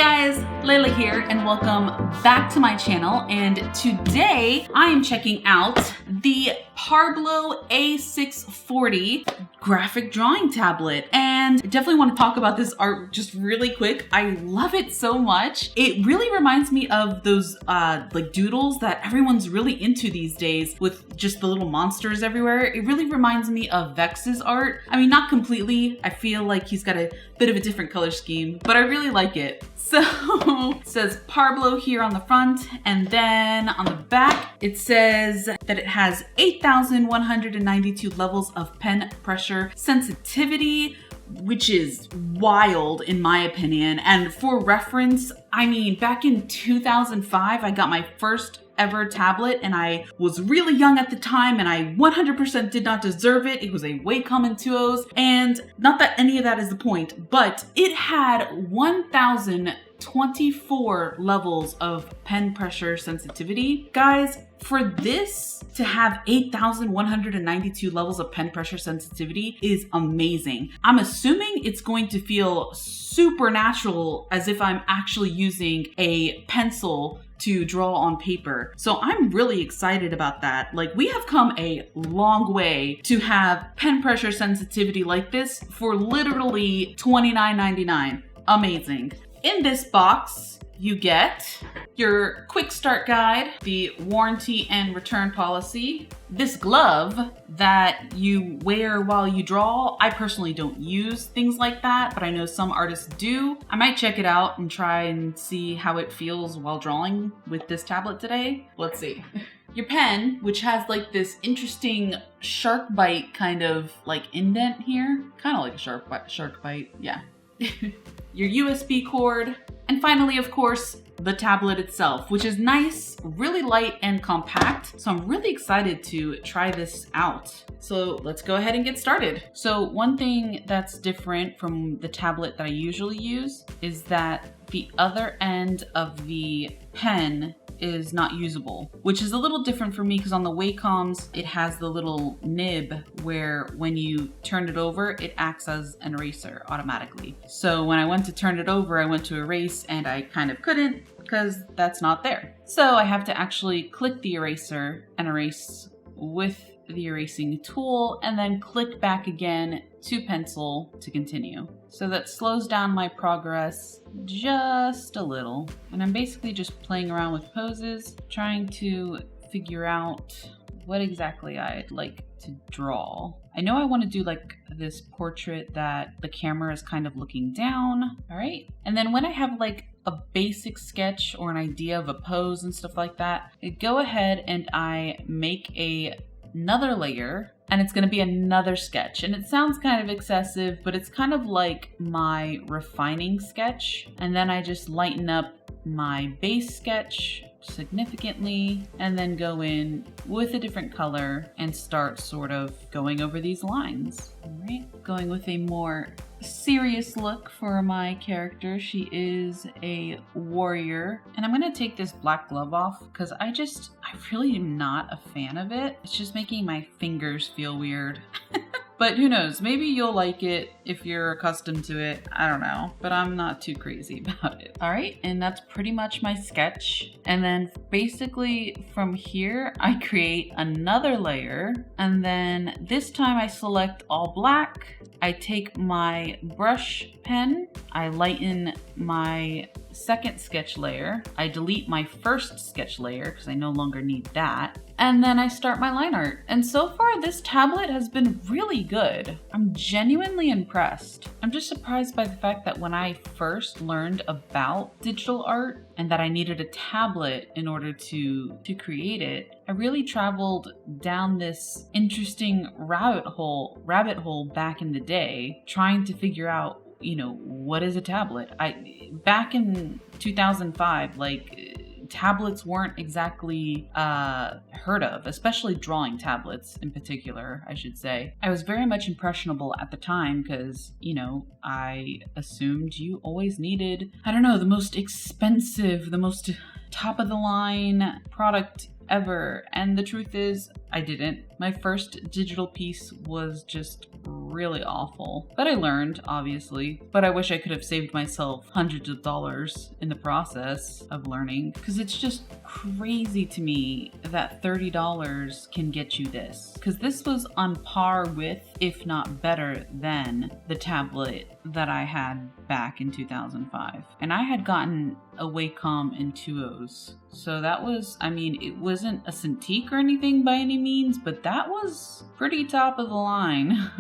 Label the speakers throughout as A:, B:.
A: guys, Layla here and welcome back to my channel, and today I am checking out the Parblo A640 graphic drawing tablet, and I definitely want to talk about this art just really quick. I love it so much. It really reminds me of those like doodles that everyone's really into these days with just the little monsters everywhere. It really reminds me of Vex's art. I mean, not completely. I feel like he's got a bit of a different color scheme, but I really like it. So it says Parblo here on the front, and then on the back it says that it has 8,192 levels of pen pressure sensitivity, which is wild in my opinion. And for reference, I mean, back in 2005, I got my first ever tablet, and I was really young at the time, and I 100% did not deserve it. It was a Wacom Intuos, and not that any of that is the point, but it had 1,024 levels of pen pressure sensitivity. Guys, for this to have 8,192 levels of pen pressure sensitivity is amazing. I'm assuming it's going to feel super natural, as if I'm actually using a pencil to draw on paper. So I'm really excited about that. Like, we have come a long way to have pen pressure sensitivity like this for literally $29.99. Amazing. In this box, you get your quick start guide, the warranty and return policy, this glove that you wear while you draw. I personally don't use things like that, but I know some artists do. I might check it out and try and see how it feels while drawing with this tablet today. Let's see. Your pen, which has like this interesting shark bite kind of like indent here. Kind of like a shark bite, yeah. Your USB cord, and finally, of course, the tablet itself, which is nice, really light and compact. So I'm really excited to try this out. So let's go ahead and get started. So one thing that's different from the tablet that I usually use is that the other end of the pen is not usable, which is a little different for me because on the Wacoms, it has the little nib where when you turn it over, it acts as an eraser automatically. So when I went to turn it over, I went to erase and I kind of couldn't because that's not there. So I have to actually click the eraser and erase with the erasing tool, and then click back again to pencil to continue. So that slows down my progress just a little. And I'm basically just playing around with poses, trying to figure out what exactly I'd like to draw. I know I want to do like this portrait that the camera is kind of looking down. All right. And then when I have like a basic sketch or an idea of a pose and stuff like that, I go ahead and I make another layer, and it's going to be another sketch. And it sounds kind of excessive, but it's kind of like my refining sketch. And then I just lighten up my base sketch significantly, and then go in with a different color and start sort of going over these lines. All right, going with a more serious look for my character. She is a warrior, and I'm gonna take this black glove off because I really am not a fan of it. It's just making my fingers feel weird. But who knows, maybe you'll like it if you're accustomed to it. I don't know, but I'm not too crazy about it. All right, and that's pretty much my sketch. And then basically from here, I create another layer. And then this time I select all black. I take my brush pen, I lighten my second sketch layer. I delete my first sketch layer because I no longer need that. And then I start my line art. And so far, this tablet has been really good. I'm genuinely impressed. I'm just surprised by the fact that when I first learned about digital art and that I needed a tablet in order to create it, I really traveled down this interesting rabbit hole back in the day, trying to figure out, you know, what is a tablet? Back in 2005, like, tablets weren't exactly heard of, especially drawing tablets in particular, I should say. I was very much impressionable at the time because, you know, I assumed you always needed, I don't know, the most expensive, the most top of the line product ever. And the truth is, I didn't. My first digital piece was just really awful, but I learned, obviously. But I wish I could have saved myself hundreds of dollars in the process of learning, because it's just crazy to me that $30 can get you this, because this was on par with, if not better than, the tablet that I had back in 2005. And I had gotten a Wacom Intuos. So that was, I mean, it wasn't a Cintiq or anything by any means, but that was pretty top of the line.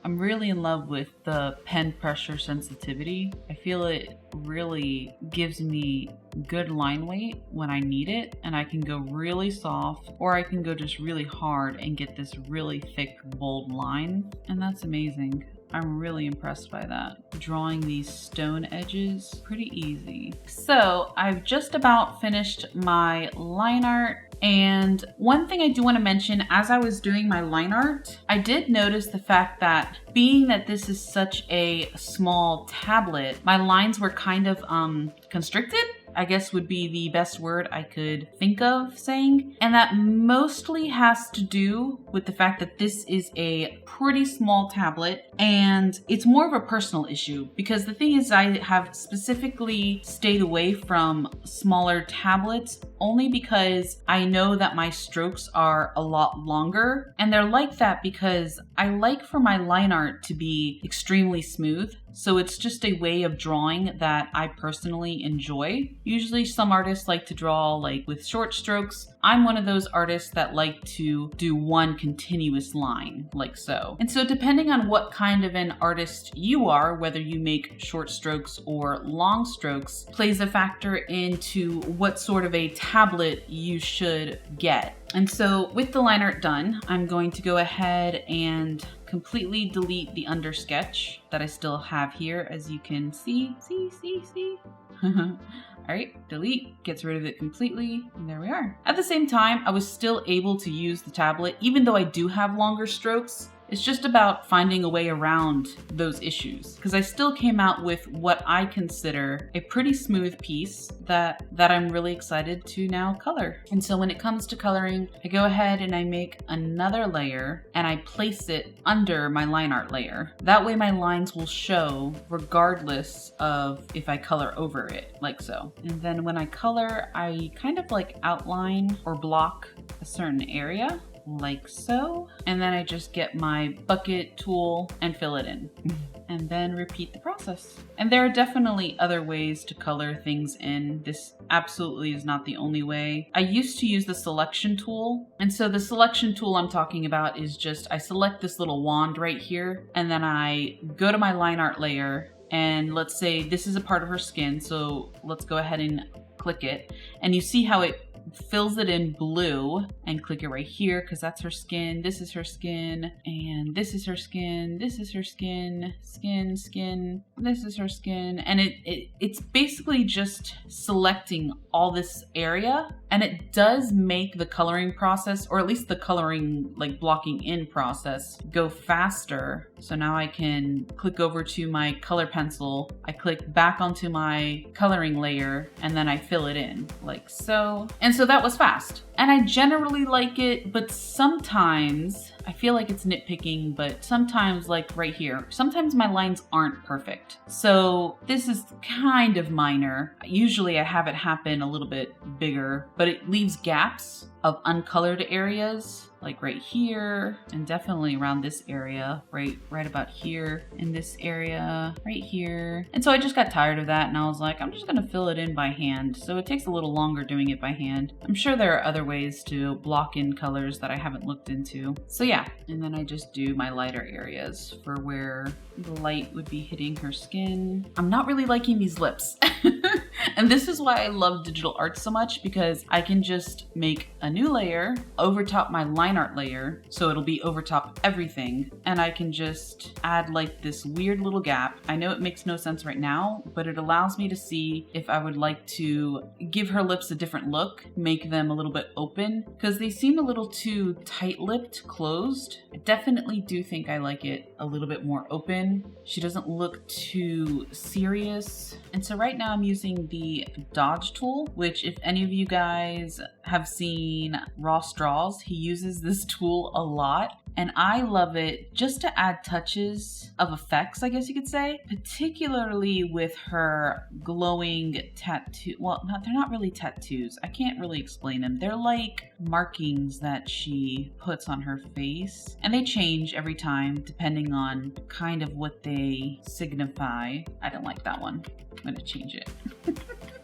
A: I'm really in love with the pen pressure sensitivity. I feel it really gives me good line weight when I need it, and I can go really soft or I can go just really hard and get this really thick, bold line, and that's amazing. I'm really impressed by that. Drawing these stone edges, pretty easy. So I've just about finished my line art. And one thing I do want to mention, as I was doing my line art, I did notice the fact that being that this is such a small tablet, my lines were kind of constricted, I guess would be the best word I could think of saying. And that mostly has to do with the fact that this is a pretty small tablet, and it's more of a personal issue, because the thing is, I have specifically stayed away from smaller tablets only because I know that my strokes are a lot longer, and they're like that because I like for my line art to be extremely smooth. So it's just a way of drawing that I personally enjoy. Usually some artists like to draw like with short strokes. I'm one of those artists that like to do one continuous line, like so. And so depending on what kind of an artist you are, whether you make short strokes or long strokes, plays a factor into what sort of a tablet you should get. And so with the line art done, I'm going to go ahead and completely delete the under sketch that I still have here, as you can see. All right, delete, gets rid of it completely, and there we are. At the same time, I was still able to use the tablet, even though I do have longer strokes. It's just about finding a way around those issues, because I still came out with what I consider a pretty smooth piece that I'm really excited to now color. And so when it comes to coloring, I go ahead and I make another layer and I place it under my line art layer. That way my lines will show regardless of if I color over it, like so. And then when I color, I kind of like outline or block a certain area, like so. And then I just get my bucket tool and fill it in. And then repeat the process. And there are definitely other ways to color things in. This absolutely is not the only way. I used to use the selection tool. And so the selection tool I'm talking about is just, I select this little wand right here, and then I go to my line art layer, and let's say this is a part of her skin. So let's go ahead and click it. And you see how it fills it in blue, and click it right here because that's her skin. This is her skin, and this is her skin. This is her skin, skin. This is her skin, and it's basically just selecting all this area, and it does make the coloring process, or at least the coloring like blocking in process, go faster. So now I can click over to my color pencil, I click back onto my coloring layer, and then I fill it in like so. And so that was fast. And I generally like it, but sometimes I feel like it's nitpicking, but sometimes, like right here, sometimes my lines aren't perfect. So this is kind of minor. Usually I have it happen a little bit bigger, but it leaves gaps of uncolored areas, like right here, and definitely around this area, right about here, in this area, right here. And so I just got tired of that, and I was like, I'm just gonna fill it in by hand. So it takes a little longer doing it by hand. I'm sure there are other ways to block in colors that I haven't looked into. So yeah, and then I just do my lighter areas for where the light would be hitting her skin. I'm not really liking these lips. And this is why I love digital art so much, because I can just make a new layer over top my line art layer, so it'll be over top everything, and I can just add like this weird little gap. I know it makes no sense right now, but it allows me to see if I would like to give her lips a different look, make them a little bit open, because they seem a little too tight-lipped, closed. I definitely do think I like it a little bit more open. She doesn't look too serious. And so right now I'm using using the Dodge tool, which if any of you guys have seen Ross Draws, he uses this tool a lot. And I love it just to add touches of effects, I guess you could say, particularly with her glowing tattoo. Well, they're not really tattoos. I can't really explain them. They're like markings that she puts on her face, and they change every time depending on kind of what they signify. I don't like that one. I'm gonna change it.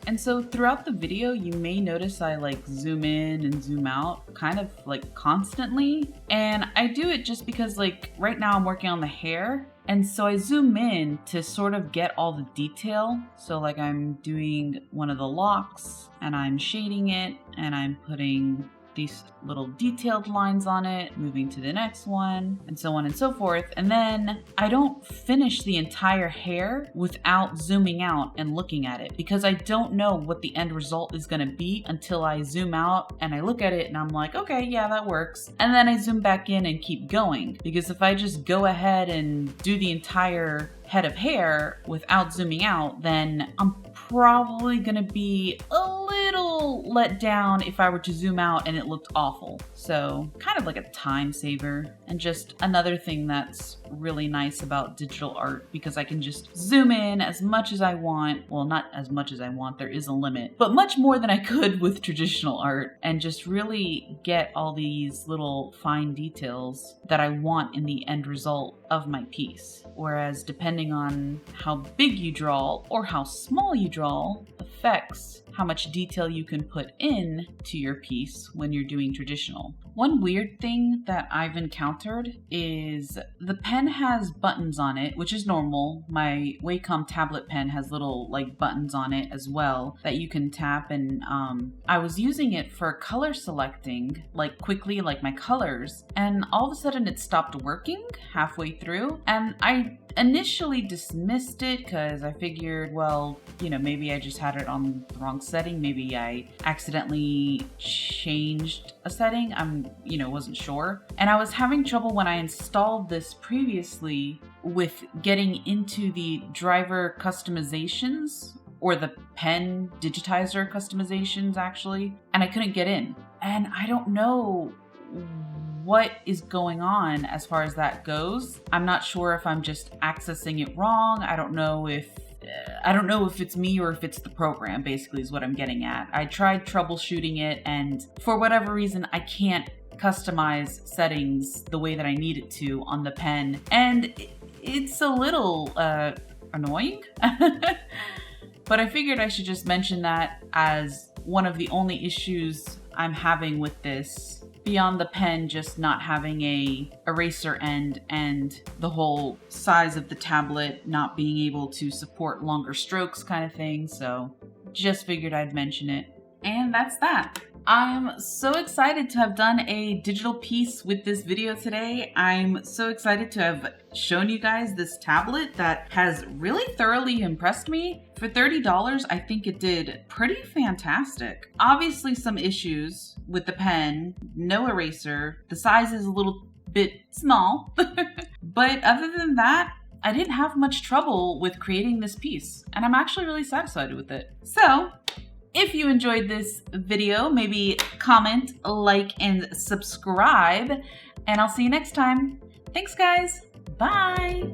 A: And so throughout the video, you may notice I like zoom in and zoom out kind of like constantly. And I do it just because like right now I'm working on the hair. And so I zoom in to sort of get all the detail. So like I'm doing one of the locks and I'm shading it and I'm putting these little detailed lines on it, moving to the next one, and so on and so forth. And then I don't finish the entire hair without zooming out and looking at it, because I don't know what the end result is gonna be until I zoom out and I look at it and I'm like, okay, yeah, that works. And then I zoom back in and keep going, because if I just go ahead and do the entire head of hair without zooming out, then I'm probably gonna be a little let down if I were to zoom out and it looked awful. So kind of like a time saver, and just another thing that's really nice about digital art, because I can just zoom in as much as I want. Well, not as much as I want, there is a limit, but much more than I could with traditional art, and just really get all these little fine details that I want in the end result of my piece. Whereas depending on how big you draw or how small you draw affects how much detail you can put in to your piece when you're doing traditional. One weird thing that I've encountered is the pen has buttons on it, which is normal. My Wacom tablet pen has little like buttons on it as well that you can tap, and I was using it for color selecting like quickly, like my colors, and all of a sudden it stopped working halfway through, and I initially dismissed it because I figured, well, you know, maybe I just had it on the wrong setting. Maybe I accidentally changed a setting. Wasn't sure. And I was having trouble when I installed this previously with getting into the driver customizations, or the pen digitizer customizations actually, and I couldn't get in. And I don't know what is going on as far as that goes. I'm not sure if I'm just accessing it wrong. I don't know if it's me or if it's the program, basically is what I'm getting at. I tried troubleshooting it, and for whatever reason, I can't customize settings the way that I need it to on the pen. And it's a little annoying. But I figured I should just mention that as one of the only issues I'm having with this, beyond the pen just not having a eraser end and the whole size of the tablet not being able to support longer strokes kind of thing. So just figured I'd mention it. And that's that. I'm so excited to have done a digital piece with this video today. I'm so excited to have shown you guys this tablet that has really thoroughly impressed me. For $30, I think it did pretty fantastic. Obviously some issues with the pen, no eraser, the size is a little bit small, but other than that, I didn't have much trouble with creating this piece, and I'm actually really satisfied with it. So, if you enjoyed this video, maybe comment, like, and subscribe, and I'll see you next time. Thanks, guys. Bye.